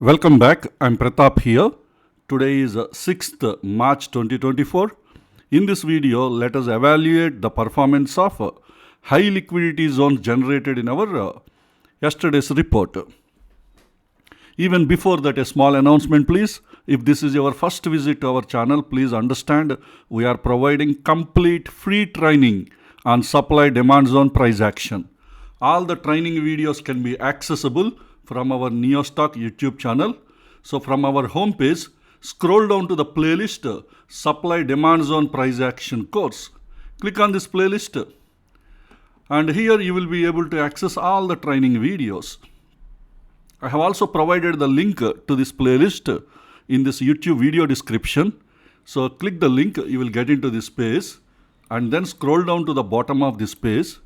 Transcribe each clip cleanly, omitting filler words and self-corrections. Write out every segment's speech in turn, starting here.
Welcome back. I'm Pratap here. Today is 6th March 2024. In this video, let us evaluate the performance of high liquidity zones generated in our yesterday's report. Even before that, a small announcement, please. If this is your first visit to our channel, please understand we are providing complete free training on supply demand zone price action. All the training videos can be accessible from our NeoStock YouTube channel. So from our homepage, scroll down to the playlist Supply Demand Zone Price Action course. Click on this playlist and here you will be able to access all the training videos. I have also provided the link to this playlist in this YouTube video description. So click the link, you will get into this page and then scroll down to the bottom of this page.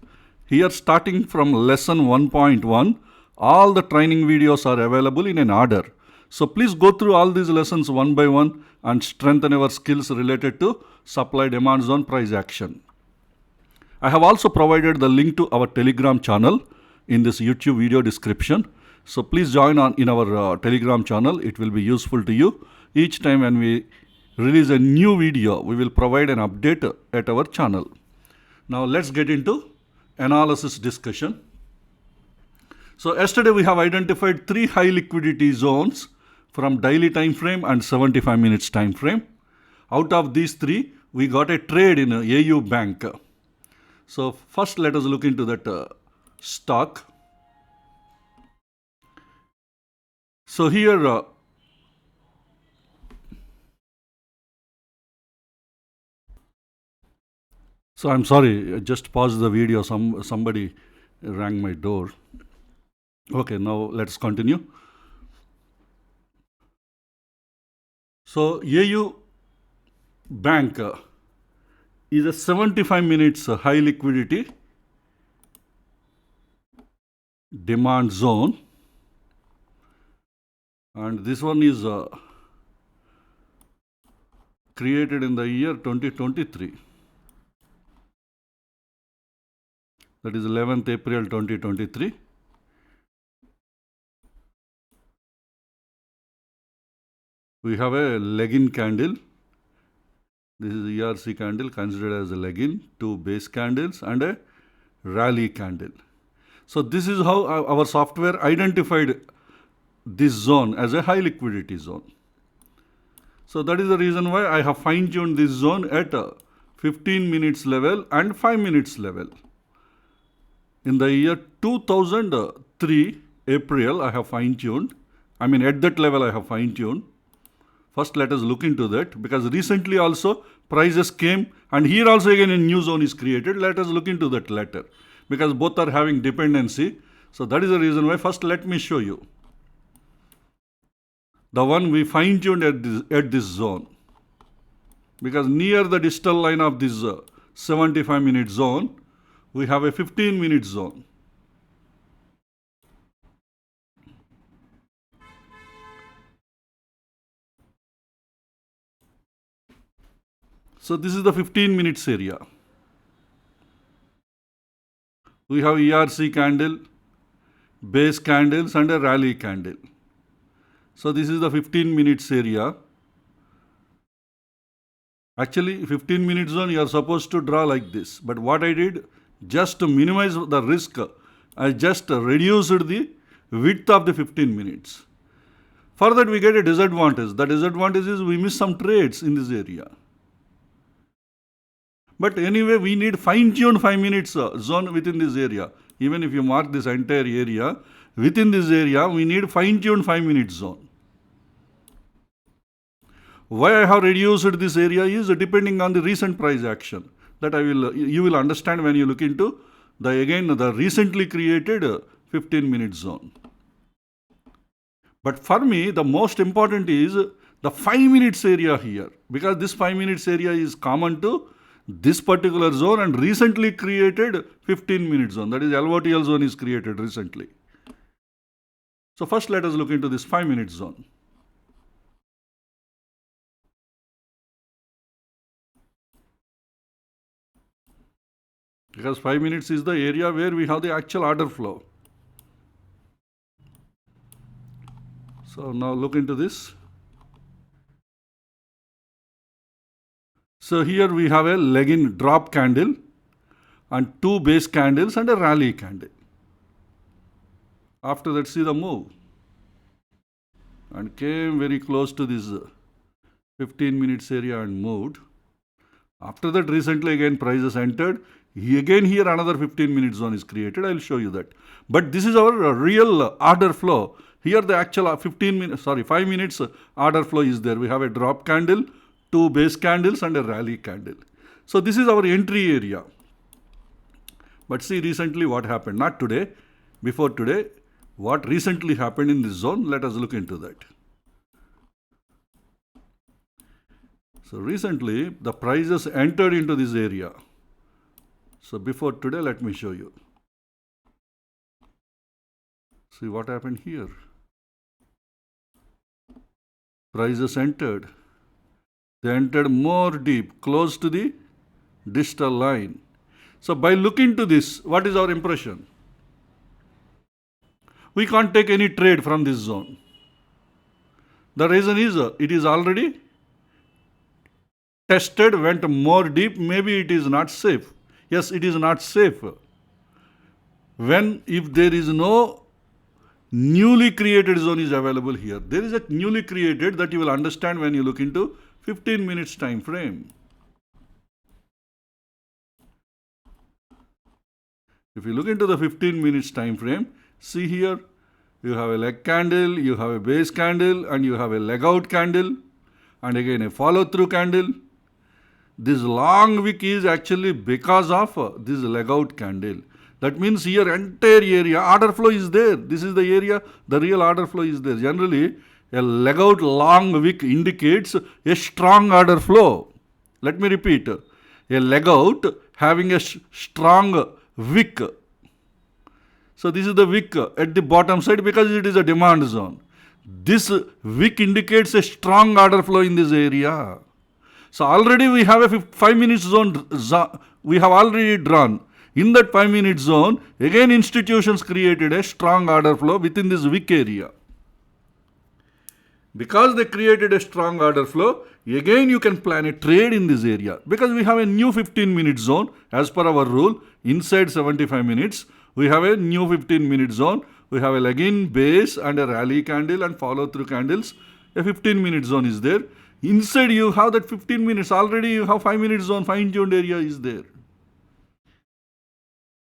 Here starting from lesson 1.1, all the training videos are available in an order. So please go through all these lessons one by one and strengthen your skills related to supply demand zone price action. I have also provided the link to our Telegram channel in this YouTube video description. So please join in our Telegram channel. It will be useful to you. Each time when we release a new video, we will provide an update at our channel. Now let's get into analysis discussion. So yesterday we have identified 3 high liquidity zones from daily time frame and 75 minutes time frame. Out of these 3, we got a trade in AU Bank. So first let us look into that stock. So here so I'm sorry, just pause the video. Somebody rang my door. Okay, now let's continue. So AU Bank is a 75 minutes high liquidity demand zone, and this one is created in the year 2023. That is 11th April 2023. We have a leg-in candle. This is ERC candle considered as a leg-in, 2 base candles and a rally candle. So this is how our software identified this zone as a high liquidity zone. So that is the reason why I have fine-tuned this zone at 15 minutes level and 5 minutes level. In the year 2003 April, I have fine-tuned. At that level I have fine-tuned. First, let us look into that, because recently also prices came and here also again a new zone is created. Let us look into that later, because both are having dependency. So that is the reason why first let me show you the one we fine-tuned at this zone, because near the distal line of this 75 minute zone, we have a 15 minute zone. So this is the 15 minutes area. We have ERC candle, base candles and a rally candle. So this is the 15 minutes area. Actually 15 minute zone you are supposed to draw like this. But what I did, just to minimize the risk, I just reduced the width of the 15 minutes. For that we get a disadvantage. The disadvantage is we miss some trades in this area. But anyway, we need fine-tuned 5 minutes zone within this area. Even if you mark this entire area, within this area, we need fine-tuned 5 minutes zone. Why I have reduced this area is depending on the recent price action. That you will understand when you look into the recently created 15 minute zone. But for me, the most important is the 5 minutes area here, because this 5 minutes area is common to this particular zone and recently created 15 minute zone. That is LOTL zone is created recently. So first let us look into this 5 minute zone. Because 5 minutes is the area where we have the actual order flow. So now look into this. So here we have a leg-in drop candle and two base candles and a rally candle. After that, see the move. And came very close to this 15 minutes area and moved. After that, recently again prices entered. Again here another 15 minute zone is created. I will show you that. But this is our real order flow. Here the actual 5 minutes order flow is there. We have a drop candle, two base candles and a rally candle. So this is our entry area. But see recently what happened. Not today, before today. What recently happened in this zone, let us look into that. So recently, the prices entered into this area. So before today, let me show you. See what happened here. Prices entered. They entered more deep, close to the distal line. So by looking to this, what is our impression? We can't take any trade from this zone. The reason is it is already tested, went more deep. Maybe it is not safe. Yes, it is not safe. If there is no newly created zone is available here. There is a newly created that you will understand when you look into 15 minutes time frame. If you look into the 15 minutes time frame, see here, you have a leg candle, you have a base candle, and you have a leg out candle, and again a follow through candle. This long wick is actually because of this leg out candle. That means here entire area, order flow is there. This is the area, the real order flow is there. Generally, a leg out long wick indicates a strong order flow. Let me repeat, a leg out having a strong wick. So this is the wick at the bottom side because it is a demand zone. This wick indicates a strong order flow in this area. So already we have a 5 minutes zone, we have already drawn. In that 5 minute zone, again institutions created a strong order flow within this wick area. Because they created a strong order flow, again you can plan a trade in this area. Because we have a new 15 minute zone as per our rule, inside 75 minutes. We have a new 15 minute zone. We have a leg-in, base and a rally candle and follow through candles. A 15 minute zone is there. Inside you have that 15 minutes. Already you have 5 minute zone, fine tuned area is there.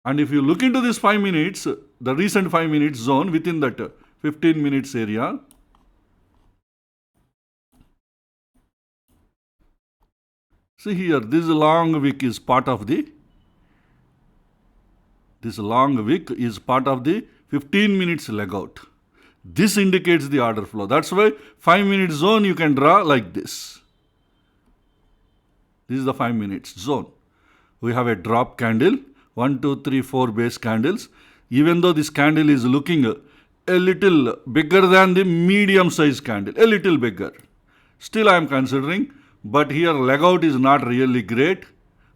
And if you look into this 5 minutes, the recent 5 minutes zone within that 15 minutes area, see here, this long wick is part of the 15 minutes leg out. This indicates the order flow. That's why 5 minute zone you can draw like this. This is the 5 minutes zone. We have a drop candle, 1, 2, 3, 4 base candles. Even though this candle is looking a little bigger than the medium size candle, a little bigger. Still I am considering, but here leg out is not really great.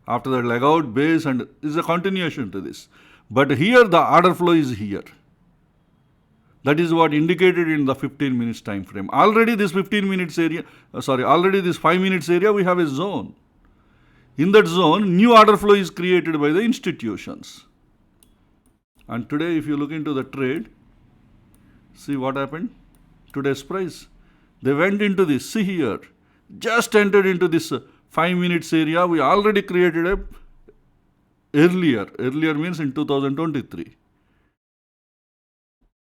After that leg out, base and is a continuation to this. But here the order flow is here. That is what indicated in the 15 minutes time frame. Already this 15 minutes area, already this 5 minutes area we have a zone. In that zone, new order flow is created by the institutions. And today if you look into the trade, see what happened? Today's price. They went into this, see here, just entered into this 5 minutes area. We already created a earlier means in 2023.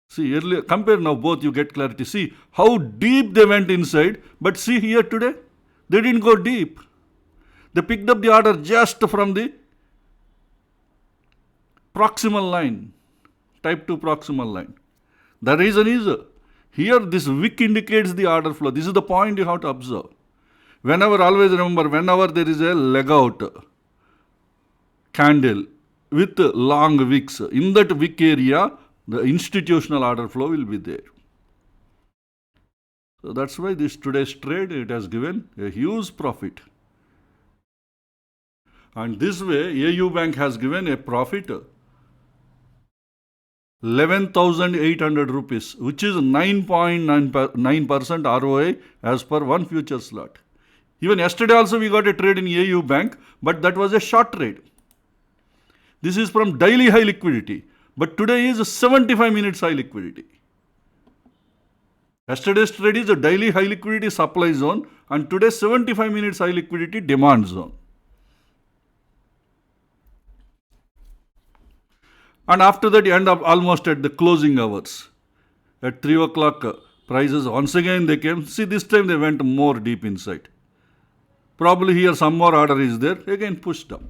See earlier, compare now both, you get clarity. See how deep they went inside, but see here today, they didn't go deep. They picked up the order just from the proximal line, type 2 proximal line. The reason is, here this wick indicates the order flow. This is the point you have to observe. Always remember, whenever there is a leg out candle with long wicks, in that wick area, the institutional order flow will be there. So that's why this today's trade, it has given a huge profit. And this way, AU Bank has given a profit 11,800 rupees, which is 9.9% ROI as per one future slot. Even yesterday also we got a trade in AU Bank, but that was a short trade. This is from daily high liquidity, but today is 75 minutes high liquidity. Yesterday's trade is a daily high liquidity supply zone, and today 75 minutes high liquidity demand zone. And after that, you end up almost at the closing hours. At 3 o'clock, prices once again they came. See, this time they went more deep inside. Probably here some more order is there, again pushed up.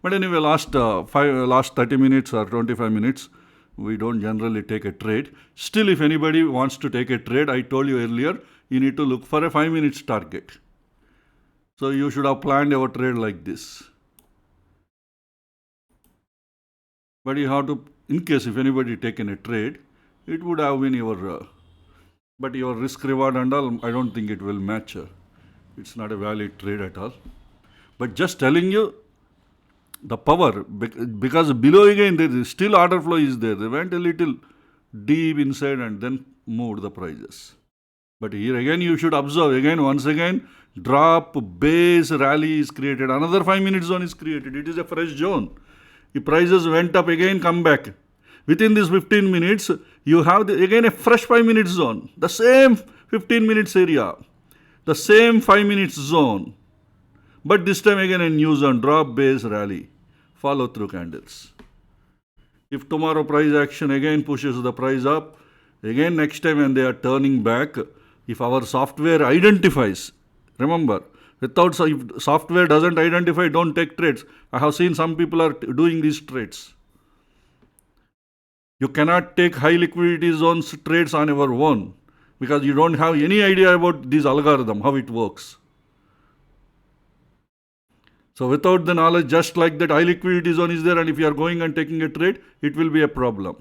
But anyway, last 30 minutes or 25 minutes, we don't generally take a trade. Still, if anybody wants to take a trade, I told you earlier, you need to look for a 5 minutes target. So you should have planned your trade like this. But you have to, in case if anybody taken a trade, it would have been your, but your risk reward and all, I don't think it will match. It's not a valid trade at all. But just telling you, the power, because below again there is still order flow is there. They went a little deep inside and then moved the prices. But here again you should observe, again once again, drop, base, rally is created. Another 5 minute zone is created. It is a fresh zone. The prices went up again, come back. Within these 15 minutes, you have again a fresh 5 minute zone. The same 15 minutes area. The same 5 minutes zone. But this time again a new zone, drop, base, rally, follow through candles. If tomorrow price action again pushes the price up, again next time when they are turning back, if our software identifies, remember, without, if software doesn't identify, don't take trades. I have seen some people are doing these trades. You cannot take high liquidity zones trades on your own because you don't have any idea about this algorithm, how it works. So without the knowledge, just like that high liquidity zone is there, and if you are going and taking a trade, it will be a problem.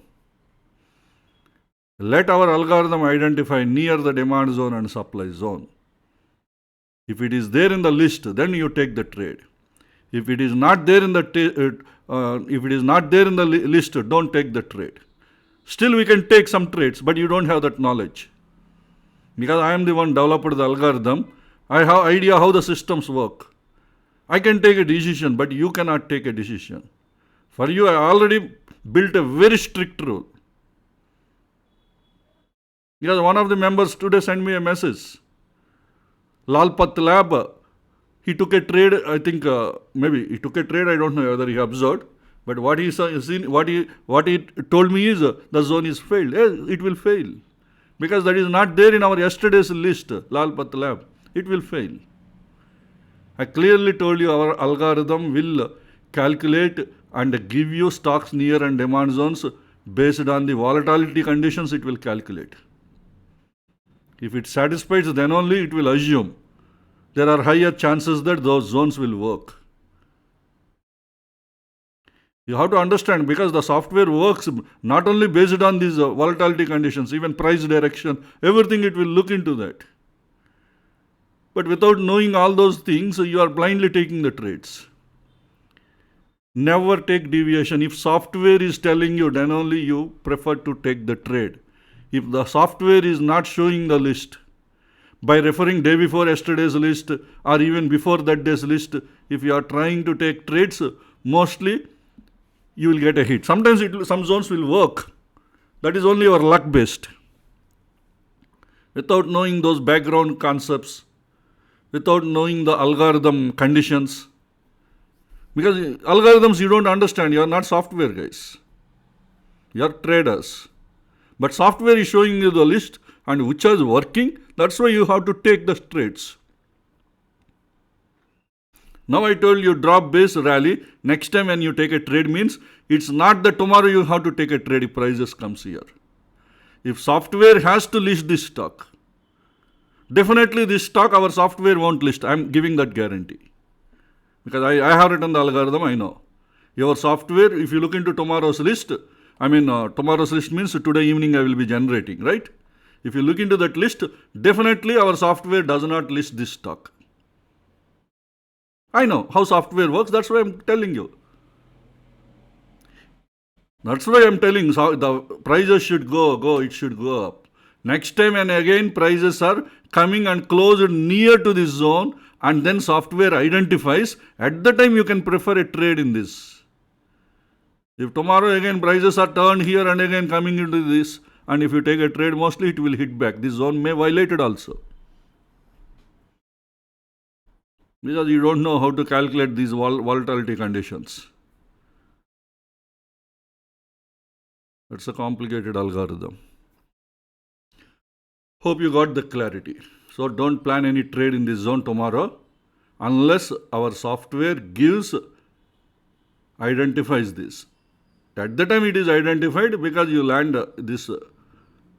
Let our algorithm identify near the demand zone and supply zone. If it is there in the list, then you take the trade. If it is not there in the list, don't take the trade. Still, we can take some trades, but you don't have that knowledge. Because I am the one developed the algorithm, I have idea how the systems work. I can take a decision, but you cannot take a decision. For you, I already built a very strict rule. Because one of the members today sent me a message. Lalpat Lab, he took a trade, I think maybe he took a trade, I don't know whether he observed. But what he told me is the zone is failed. Yes, it will fail. Because that is not there in our yesterday's list, Lalpat Lab. It will fail. I clearly told you our algorithm will calculate and give you stocks near and demand zones based on the volatility conditions it will calculate. If it satisfies, then only it will assume there are higher chances that those zones will work. You have to understand because the software works not only based on these volatility conditions, even price direction, everything it will look into that. But without knowing all those things, you are blindly taking the trades. Never take deviation. If software is telling you, then only you prefer to take the trade. If the software is not showing the list, by referring day before yesterday's list or even before that day's list, if you are trying to take trades, mostly you will get a hit. Sometimes some zones will work. That is only your luck based. Without knowing those background concepts, without knowing the algorithm conditions, because algorithms you don't understand, you are not software guys. You are traders. But software is showing you the list and which is working, that's why you have to take the trades. Now I told you drop base rally, next time when you take a trade means, it's not that tomorrow you have to take a trade if prices comes here. If software has to list this stock, definitely this stock our software won't list. I am giving that guarantee. Because I have written the algorithm, I know. Your software, if you look into tomorrow's list, tomorrow's list means today evening I will be generating, right? If you look into that list, definitely our software does not list this stock. I know how software works, that's why I am telling you. That's why I'm telling, so the prices should go, it should go up. Next time and again prices are coming and closed near to this zone, and then software identifies, at the time you can prefer a trade in this. If tomorrow again prices are turned here and again coming into this, and if you take a trade, mostly it will hit back. This zone may violate it also. Because you don't know how to calculate these volatility conditions. It's a complicated algorithm. Hope you got the clarity. So don't plan any trade in this zone tomorrow unless our software identifies this. At the time it is identified because you learned this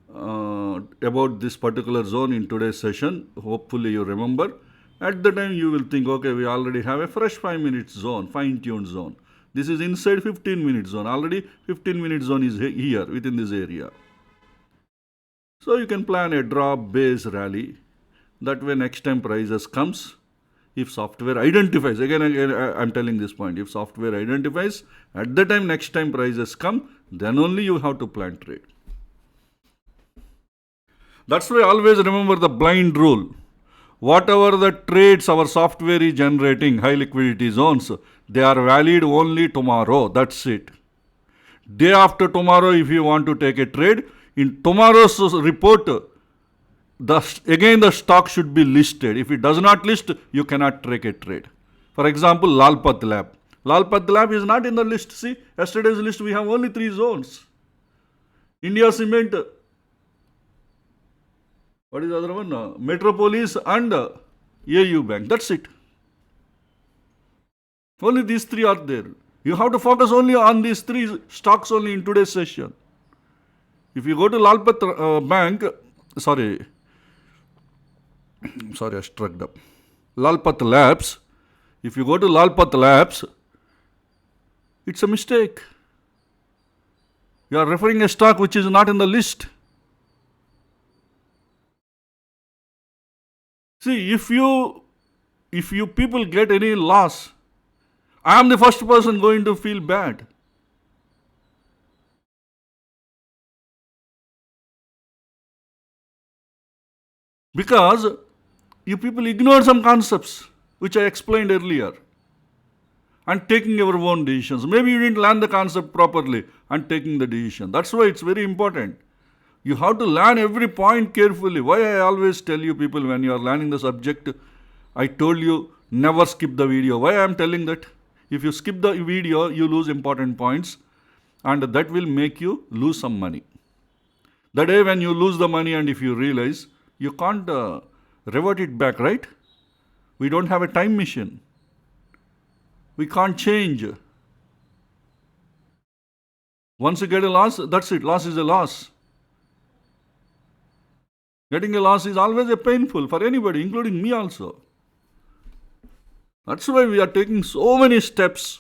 about this particular zone in today's session. Hopefully you remember. At the time you will think, okay, we already have a fresh 5 minutes zone, fine-tuned zone. This is inside 15 minute zone. Already 15 minute zone is here within this area. So you can plan a drop base rally. That way next time prices comes, if software identifies, again I'm telling this point, if software identifies, at the time next time prices come, then only you have to plan trade. That's why always remember the blind rule. Whatever the trades our software is generating, high liquidity zones, they are valid only tomorrow. That's it. Day after tomorrow, if you want to take a trade, in tomorrow's report, again the stock should be listed. If it does not list, you cannot take a trade. For example, Lalpath Lab. Lalpath Lab is not in the list. See, yesterday's list we have only 3 zones. India Cement, what is the other one? Metropolis and AU Bank. That's it. Only these 3 are there. You have to focus only on these 3 stocks only in today's session. If you go to Lalpath Bank, sorry, I struck up. Lalpath Labs. If you go to Lalpath Labs, it's a mistake. You are referring a stock which is not in the list. See, if you people get any loss, I am the first person going to feel bad. Because you people ignore some concepts which I explained earlier and taking your own decisions. Maybe you didn't learn the concept properly and taking the decision. That's why it's very important. You have to learn every point carefully. Why I always tell you people when you are learning the subject, I told you never skip the video. Why I am telling that? If you skip the video, you lose important points and that will make you lose some money. The day when you lose the money and if you realize, you can't revert it back, right? We don't have a time machine. We can't change. Once you get a loss, that's it. Loss is a loss. Getting a loss is always a painful for anybody, including me also. That's why we are taking so many steps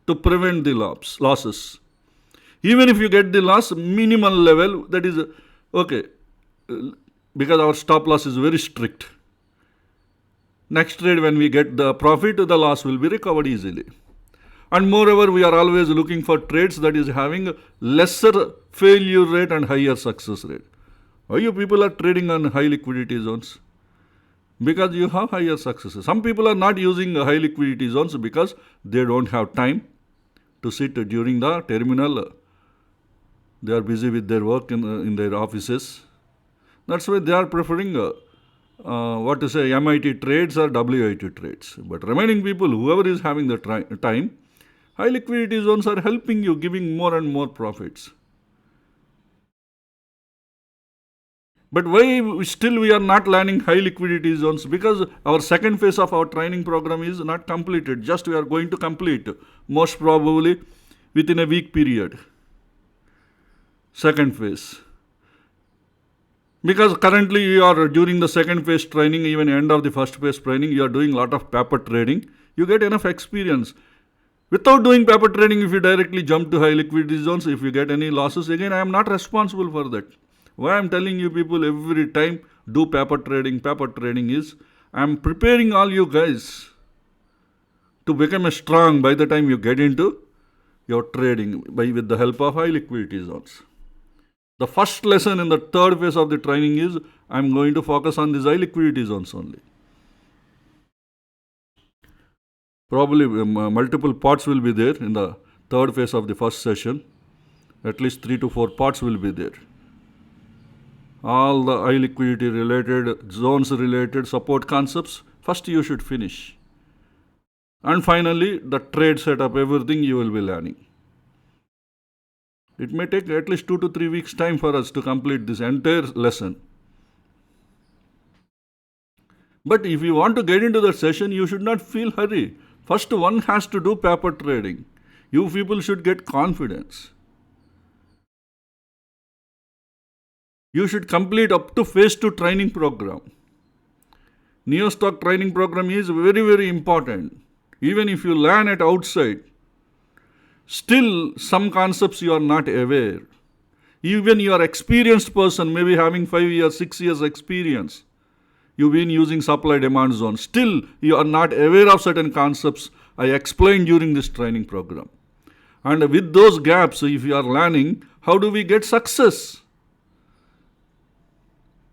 to prevent the losses. Even if you get the loss, minimal level, that is okay, because our stop loss is very strict. Next trade, when we get the profit, the loss will be recovered easily. And moreover, we are always looking for trades that is having lesser failure rate and higher success rate. Why you people are trading on high liquidity zones? Because you have higher successes. Some people are not using high liquidity zones because they don't have time to sit during the terminal. They are busy with their work in their offices. That's why they are preferring MIT trades or WIT trades. But remaining people, whoever is having the time, high liquidity zones are helping you, giving more and more profits. But why still we are not learning high liquidity zones? Because our second phase of our training program is not completed. Just we are going to complete, most probably within a week period. Second phase. Because currently you are during the second phase training, even end of the first phase training, you are doing a lot of paper trading. You get enough experience. Without doing paper trading, if you directly jump to high liquidity zones, if you get any losses, again I am not responsible for that. Why I am telling you people every time do paper trading is I am preparing all you guys to become strong by the time you get into your trading with the help of high liquidity zones. The first lesson in the third phase of the training is I'm going to focus on these high liquidity zones only. Probably multiple parts will be there in the third phase of the first session. At least 3 to 4 parts will be there. All the high liquidity related, zones related support concepts, first you should finish. And finally, the trade setup, everything you will be learning. It may take at least 2 to 3 weeks time for us to complete this entire lesson. But if you want to get into the session, you should not feel hurry. First, one has to do paper trading. You people should get confidence. You should complete up to phase 2 training program. NeoStock training program is very, very important. Even if you learn it outside, still some concepts you are not aware. Even you are experienced person, maybe having 5 years, 6 years experience, you've been using supply demand zone. Still you are not aware of certain concepts I explained during this training program. And with those gaps, if you are learning, how do we get success?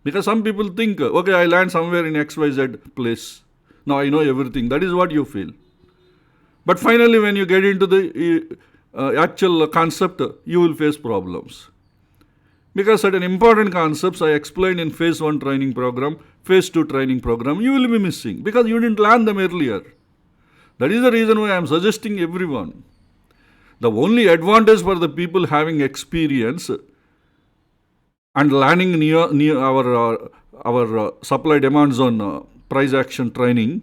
Because some people think, okay, I learned somewhere in XYZ place. Now I know everything. That is what you feel. But finally, when you get into the actual concept, you will face problems. Because certain important concepts I explained in phase 1 training program, phase 2 training program, you will be missing because you didn't learn them earlier. That is the reason why I am suggesting everyone. The only advantage for the people having experience and learning our supply demand zone price action training,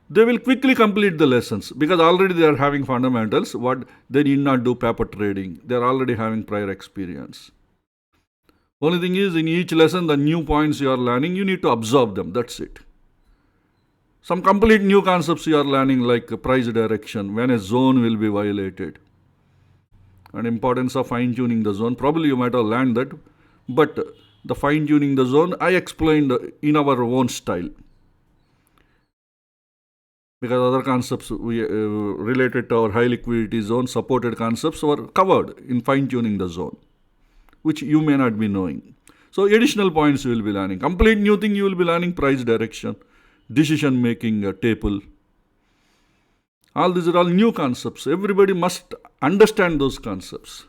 they will quickly complete the lessons because already they are having fundamentals. What they need not do paper trading. They are already having prior experience. Only thing is, in each lesson, the new points you are learning, you need to absorb them. That's it. Some complete new concepts you are learning, like price direction, when a zone will be violated, and importance of fine-tuning the zone. Probably you might have learned that, but the fine-tuning the zone, I explained in our own style. Because other concepts related to our high liquidity zone, supported concepts were covered in fine-tuning the zone, which you may not be knowing. So additional points you will be learning. Complete new thing you will be learning: price direction, decision making table. All these are all new concepts. Everybody must understand those concepts.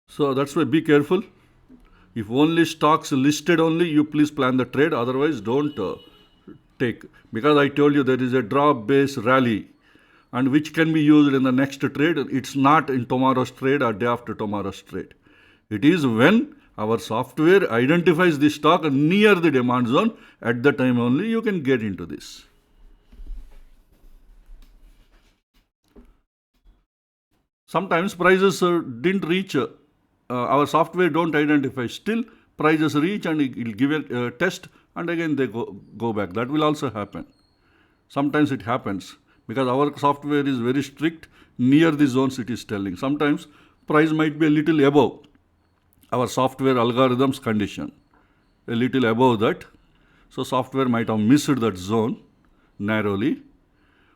So that's why be careful. If only stocks listed only, you please plan the trade. Otherwise, don't take. Because I told you there is a drop-based rally, and which can be used in the next trade. It's not in tomorrow's trade or day after tomorrow's trade. It is when our software identifies the stock near the demand zone. At the time only you can get into this. Sometimes prices didn't reach. Our software don't identify. Still prices reach and it will give a test and again they go back. That will also happen. Sometimes it happens because our software is very strict. Near the zones it is telling. Sometimes price might be a little above our software algorithms condition, a little above that. So software might have missed that zone narrowly.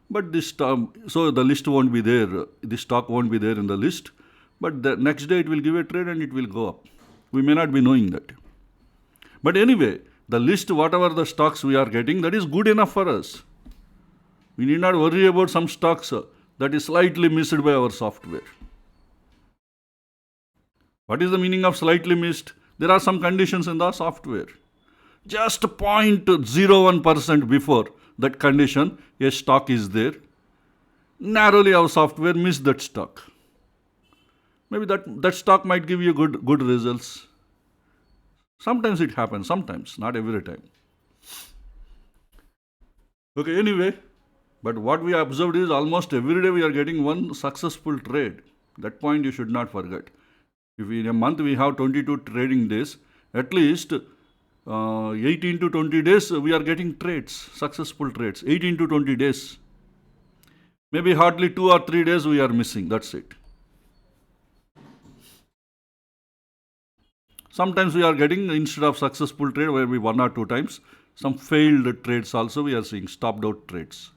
But this so the list won't be there. The stock won't be there in the list. But the next day it will give a trade and it will go up. We may not be knowing that. But anyway, the list, whatever the stocks we are getting, that is good enough for us. We need not worry about some stocks that is slightly missed by our software. What is the meaning of slightly missed? There are some conditions in the software. Just 0.01% before that condition, a stock is there. Narrowly our software missed that stock. Maybe that stock might give you good results. Sometimes it happens, sometimes, not every time. Okay, anyway, but what we observed is almost every day we are getting one successful trade. That point you should not forget. If in a month we have 22 trading days, at least 18 to 20 days we are getting trades, successful trades, 18 to 20 days. Maybe hardly 2 or 3 days we are missing, that's it. Sometimes we are getting, instead of successful trade, maybe 1 or 2 times, Some failed trades also we are seeing, stopped out trades.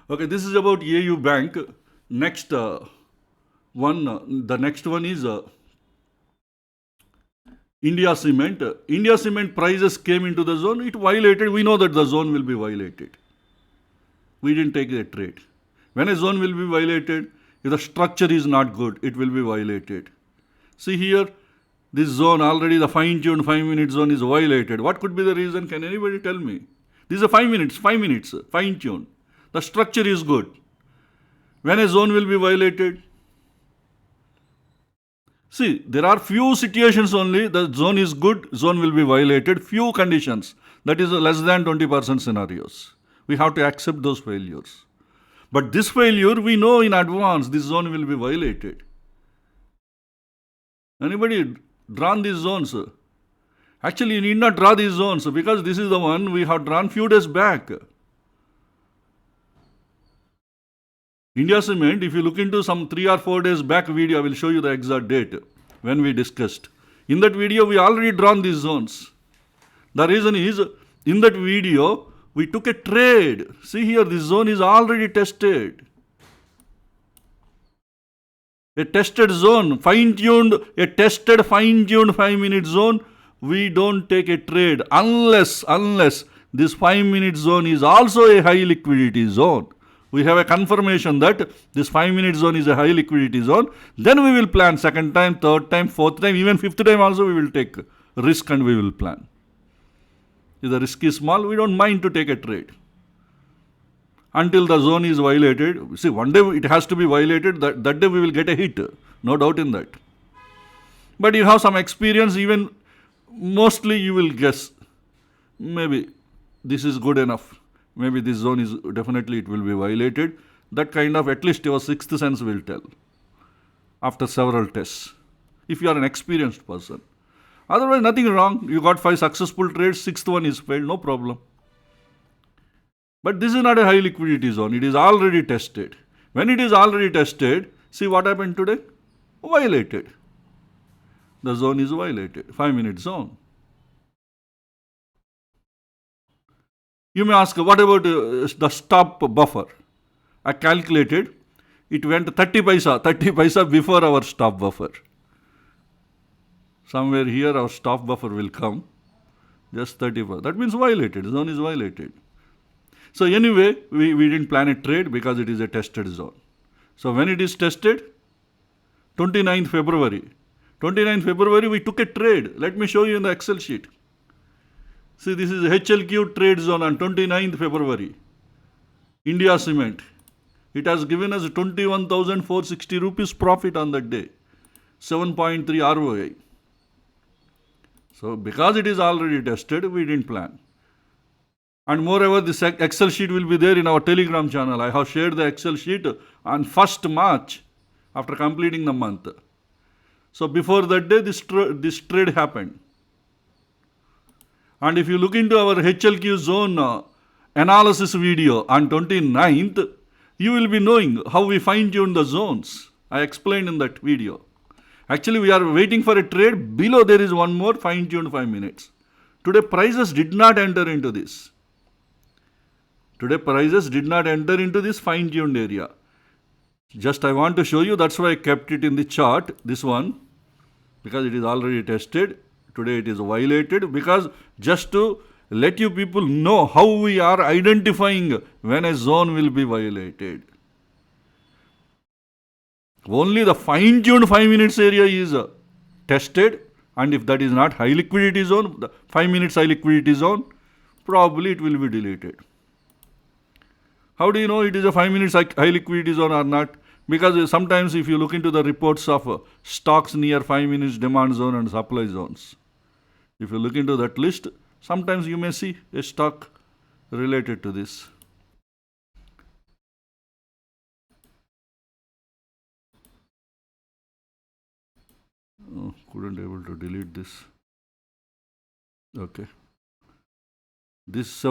Okay, this is about AU Bank. Next the next one is India Cement. India Cement prices came into the zone. It violated. We know that the zone will be violated. We didn't take a trade. When a zone will be violated, if the structure is not good, it will be violated. See here, this zone already, the fine-tuned 5-minute zone is violated. What could be the reason? Can anybody tell me? This is a 5 minutes, fine-tuned. The structure is good. When a zone will be violated? See, there are few situations only, the zone is good, zone will be violated, few conditions. That is less than 20% scenarios. We have to accept those failures. But this failure, we know in advance, this zone will be violated. Anybody drawn these zones? Actually, you need not draw these zones because this is the one we have drawn few days back. India Cement, if you look into some 3 or 4 days back video, I will show you the exact date when we discussed. In that video, we already drawn these zones. The reason is, in that video, we took a trade. See here, this zone is already tested. A tested zone, fine-tuned, a tested fine-tuned 5-minute zone, we don't take a trade unless this 5-minute zone is also a high liquidity zone. We have a confirmation that this 5-minute zone is a high liquidity zone. Then we will plan second time, third time, fourth time, even fifth time also we will take risk and we will plan. If the risk is small, we don't mind to take a trade. Until the zone is violated. See, one day it has to be violated, that day we will get a hit. No doubt in that. But you have some experience, even mostly you will guess. Maybe this is good enough. Maybe this zone is definitely it will be violated. That kind of, at least your sixth sense will tell after several tests. If you are an experienced person. Otherwise, nothing wrong. You got 5 successful trades, 6th one is failed, no problem. But this is not a high liquidity zone. It is already tested. When it is already tested, see what happened today? Violated. The zone is violated. 5-minute zone. You may ask, what about the stop buffer? I calculated, it went 30 paisa before our stop buffer. Somewhere here our stop buffer will come, just 30 paisa. That means violated, zone is violated. So anyway, we didn't plan a trade because it is a tested zone. So when it is tested, 29th February. 29th February we took a trade. Let me show you in the Excel sheet. See, this is HLQ trade zone on 29th February. India Cement. It has given us 21,460 rupees profit on that day. 7.3 ROI. So because it is already tested, we didn't plan. And moreover, this Excel sheet will be there in our Telegram channel. I have shared the Excel sheet on 1st March after completing the month. So before that day, this trade happened. And if you look into our HLQ zone analysis video on 29th, you will be knowing how we fine-tune the zones. I explained in that video. Actually, we are waiting for a trade. Below there is one more fine-tuned 5 minutes. Today, prices did not enter into this. Today, prices did not enter into this fine-tuned area. Just I want to show you, that's why I kept it in the chart, this one, because it is already tested. Today it is violated, because just to let you people know how we are identifying when a zone will be violated. Only the fine-tuned 5 minutes area is tested, and if that is not high liquidity zone, the 5 minutes high liquidity zone, probably it will be deleted. How do you know it is a 5 minutes high liquidity zone or not? Because sometimes if you look into the reports of stocks near 5 minutes demand zone and supply zones, if you look into that list, sometimes you may see a stock related to this. Oh, couldn't able to delete this. Okay. This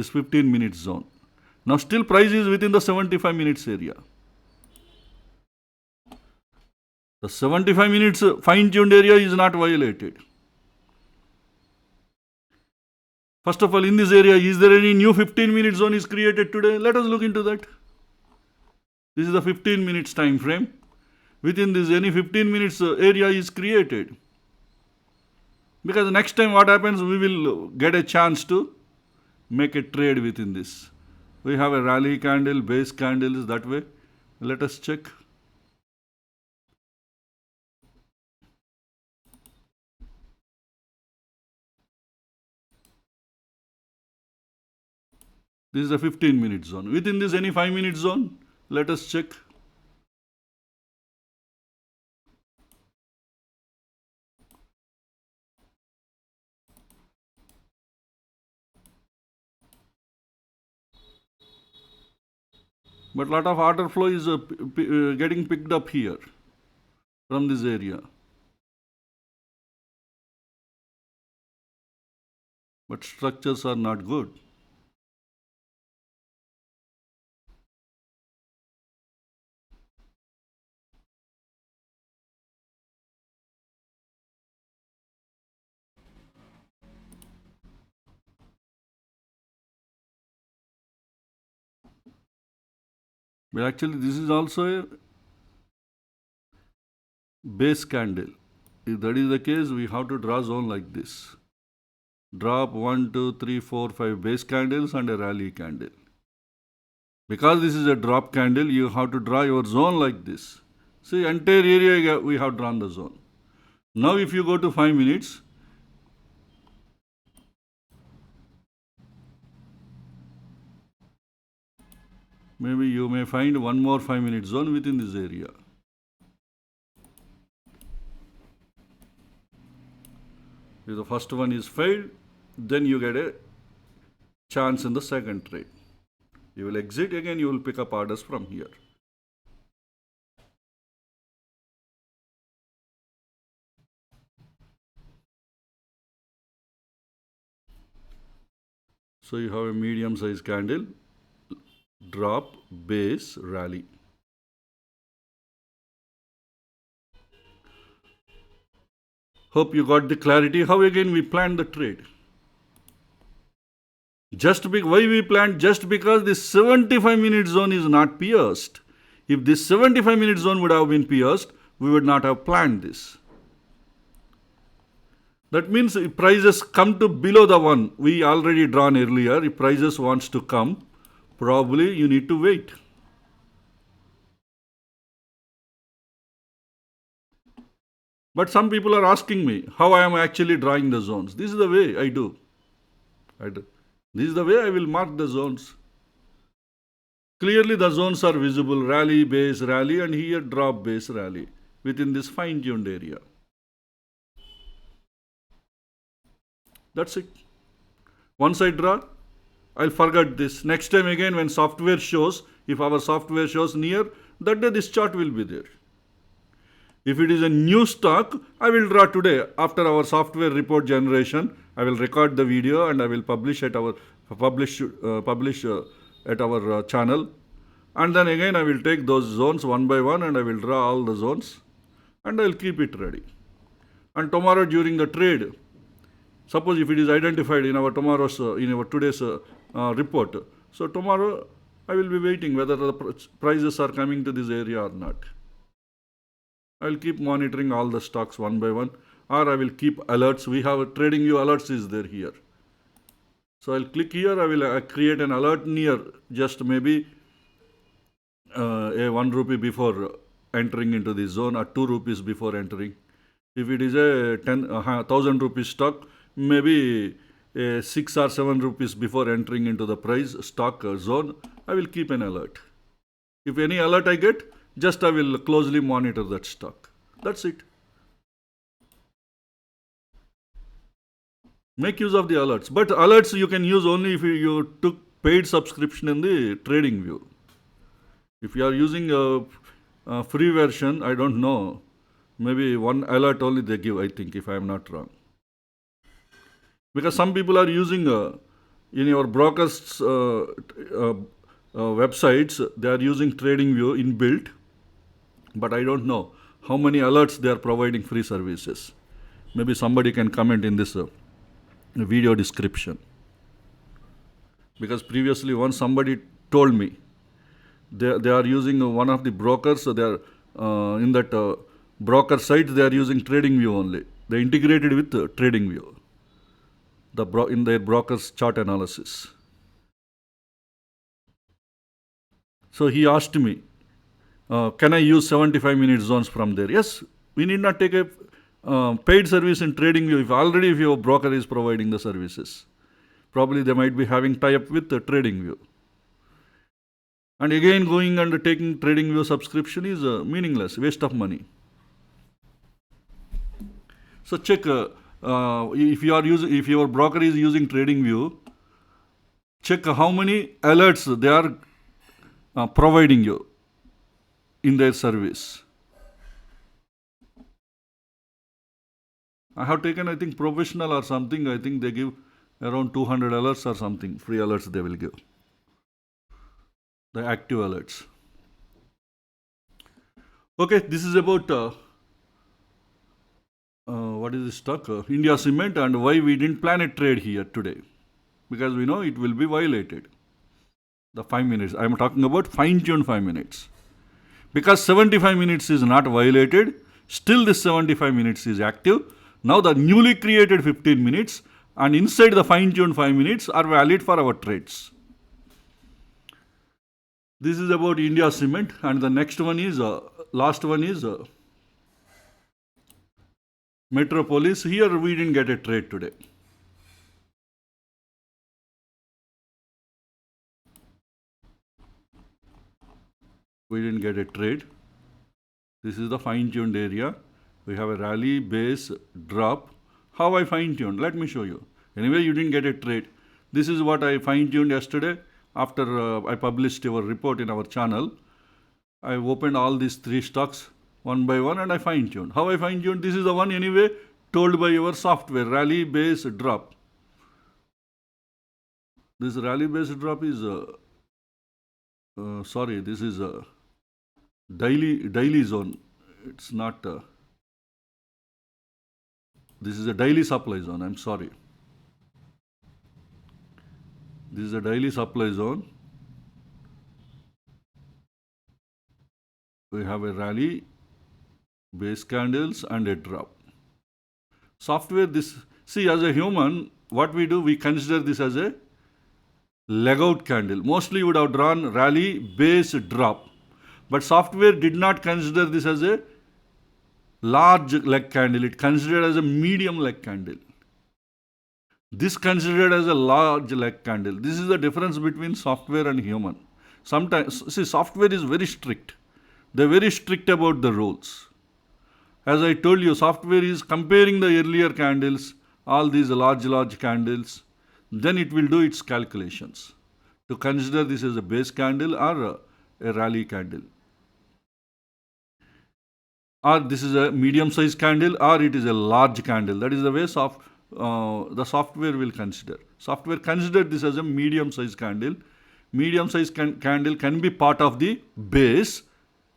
15 minutes zone. Now still price is within the 75 minutes area. The 75 minutes fine-tuned area is not violated. First of all, in this area, is there any new 15-minute zone is created today? Let us look into that. This is the 15 minutes time frame. Within this, any 15 minutes area is created. Because next time what happens, we will get a chance to make a trade within this. We have a rally candle, base candles that way. Let us check. This is a 15-minute zone. Within this, any 5-minute zone? Let us check. But lot of order flow is getting picked up here from this area. But structures are not good. But actually, this is also a base candle. If that is the case, we have to draw zone like this. Drop 1, 2, 3, 4, 5 base candles and a rally candle. Because this is a drop candle, you have to draw your zone like this. See, entire area we have drawn the zone. Now if you go to 5 minutes, maybe you may find one more 5-minute zone within this area. If the first one is failed, then you get a chance in the second trade. You will exit again, you will pick up orders from here. So you have a medium size candle, drop, base, rally. Hope you got the clarity. How again we planned the trade? Why we planned? Just because this 75-minute zone is not pierced. If this 75-minute zone would have been pierced, we would not have planned this. That means if prices come to below the one we already drawn earlier, if prices wants to come, probably you need to wait. But some people are asking me how I am actually drawing the zones. This is the way I do. This is the way I will mark the zones. Clearly the zones are visible, rally, base, rally, and here drop, base, rally within this fine-tuned area. That's it. Once I draw, I'll forget this. Next time again when software shows, if our software shows near, that day this chart will be there. If it is a new stock, I will draw today. After our software report generation, I will record the video and I will publish at our channel. And then again I will take those zones one by one and I will draw all the zones and I will keep it ready. And tomorrow during the trade, suppose if it is identified in our today's report, so tomorrow I will be waiting whether the prices are coming to this area or not. I will keep monitoring all the stocks one by one, or I will keep alerts. We have a trading view alerts is there here. So I'll click here, I will create an alert near just maybe a 1 rupee before entering into the zone or 2 rupees before entering. If it is a 1,000 rupees stock, maybe 6 or 7 rupees before entering into the price stock zone, I will keep an alert. If any alert I get, just I will closely monitor that stock. That's it. Make use of the alerts. But alerts you can use only if you took paid subscription in the trading view. If you are using a free version, I don't know. Maybe one alert only they give, I think, if I am not wrong. Because some people are using in your brokers websites, they are using TradingView inbuilt, but I don't know how many alerts they are providing free services. Maybe somebody can comment in this video description. Because previously once somebody told me they are using one of the brokers, so they are in that broker site, they are using TradingView only. They integrated with TradingView in their broker's chart analysis. So he asked me, can I use 75-minute zones from there? Yes, we need not take a paid service in TradingView if your broker is providing the services. Probably they might be having tie-up with the TradingView. And again, going and taking TradingView subscription is meaningless, waste of money. So check if your broker is using TradingView, check how many alerts they are providing you in their service. I have taken, I think, professional or something. I think they give around 200 alerts or something, free alerts they will give. The active alerts. Okay, this is about what is the stock? India Cement, and why we didn't plan a trade here today. Because we know it will be violated. The 5 minutes. I am talking about fine-tuned 5 minutes. Because 75 minutes is not violated, still this 75 minutes is active. Now the newly created 15 minutes and inside the fine-tuned 5 minutes are valid for our trades. This is about India Cement, and the next one is, last one is Metropolis. Here we didn't get a trade today. We didn't get a trade. This is the fine-tuned area. We have a rally, base, drop. How I fine-tuned? Let me show you. Anyway, you didn't get a trade. This is what I fine-tuned yesterday after I published our report in our channel. I opened all these 3 stocks one by one and I fine-tuned. How I fine-tuned? This is the one anyway told by your software, rally, base, drop. This rally, base, drop is, this is a daily zone. It's not, this is a daily supply zone, I'm sorry. This is a daily supply zone. We have a rally, base candles and a drop. Software, see, as a human, what we do, we consider this as a leg out candle. Mostly you would have drawn rally, base, drop. But software did not consider this as a large leg candle. It considered as a medium leg candle. This considered as a large leg candle. This is the difference between software and human. Sometimes, see, software is very strict. They're very strict about the rules. As I told you, software is comparing the earlier candles, all these large candles, then it will do its calculations to consider this as a base candle or a rally candle. Or this is a medium size candle or it is a large candle. That is the way the software will consider. Software considered this as a medium size candle. Medium size candle can be part of the base.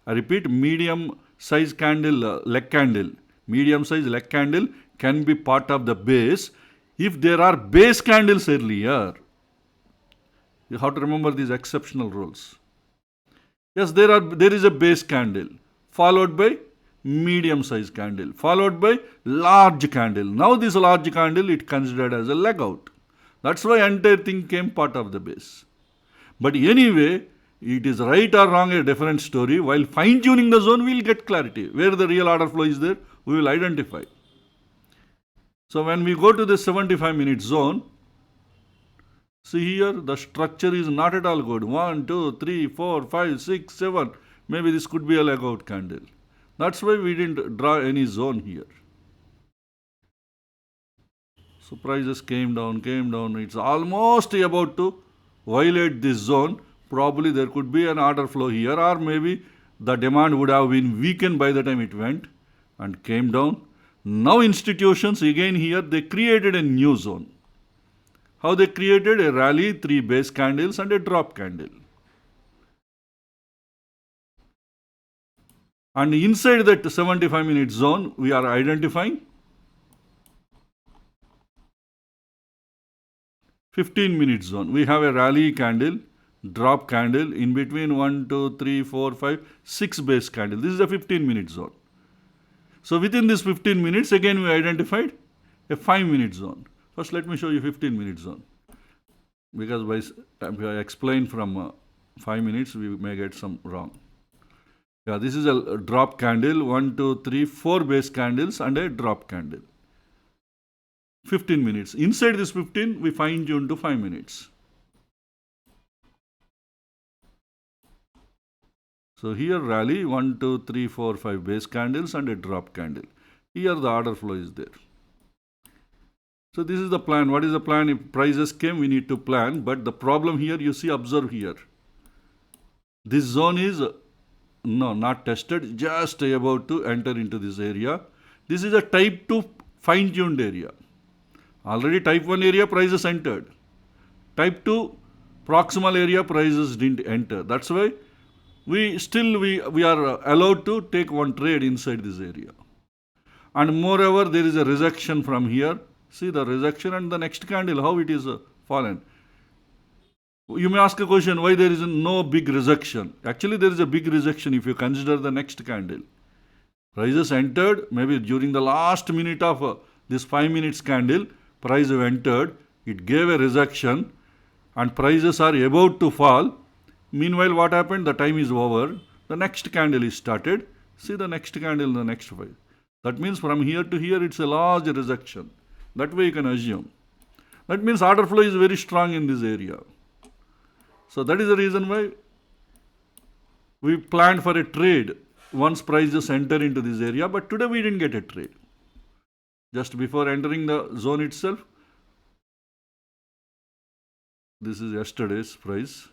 I repeat, medium size candle, leg candle. Medium size leg candle can be part of the base. If there are base candles earlier, you have to remember these exceptional rules. Yes, there is a base candle followed by medium size candle followed by large candle. Now this large candle it considered as a leg out. That's why entire thing came part of the base. But anyway, it is right or wrong a different story. While fine tuning the zone, we will get clarity. Where the real order flow is there, we will identify. So when we go to the 75-minute zone, see here the structure is not at all good. 1, 2, 3, 4, 5, 6, 7. Maybe this could be a leg out candle. That's why we didn't draw any zone here. So prices came down. It's almost about to violate this zone. Probably there could be an order flow here, or maybe the demand would have been weakened by the time it went and came down. Now institutions again here, they created a new zone. How they created? A rally, 3 base candles and a drop candle. And inside that 75-minute zone, we are identifying 15-minute zone. We have a rally candle, drop candle, in between 1, 2, 3, 4, 5, 6 base candle. This is a 15-minute zone. So within this 15 minutes, again we identified a 5-minute zone. First let me show you 15-minute zone. Because if I explain from 5 minutes, we may get some wrong. Yeah, this is a drop candle, 1, 2, 3, 4 base candles and a drop candle. 15 minutes. Inside this 15, we fine tune to 5 minutes. So here rally, 1, 2, 3, 4, 5 base candles and a drop candle. Here the order flow is there. So this is the plan. What is the plan? If prices came, we need to plan. But the problem here, you see, observe here. This zone is not tested, just about to enter into this area. This is a type 2 fine-tuned area. Already type 1 area prices entered. Type 2 proximal area prices didn't enter. That's why we are allowed to take one trade inside this area. And moreover, there is a rejection from here. See the rejection and the next candle, how it is fallen. You may ask a question, why there is no big rejection? Actually, there is a big rejection if you consider the next candle. Prices entered, maybe during the last minute of this 5 minutes candle, price entered, it gave a rejection and prices are about to fall. Meanwhile, what happened? The time is over. The next candle is started. See the next candle, the next 5. That means from here to here, it's a large rejection. That way you can assume. That means order flow is very strong in this area. So that is the reason why we planned for a trade once prices enter into this area, but today we didn't get a trade. Just before entering the zone itself, this is yesterday's price.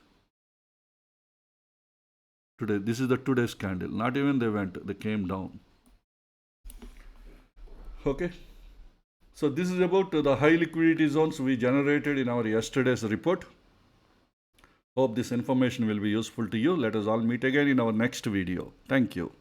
Today, this is the today's candle. Not even they went, they came down. Okay. So this is about the high liquidity zones we generated in our yesterday's report. Hope this information will be useful to you. Let us all meet again in our next video. Thank you.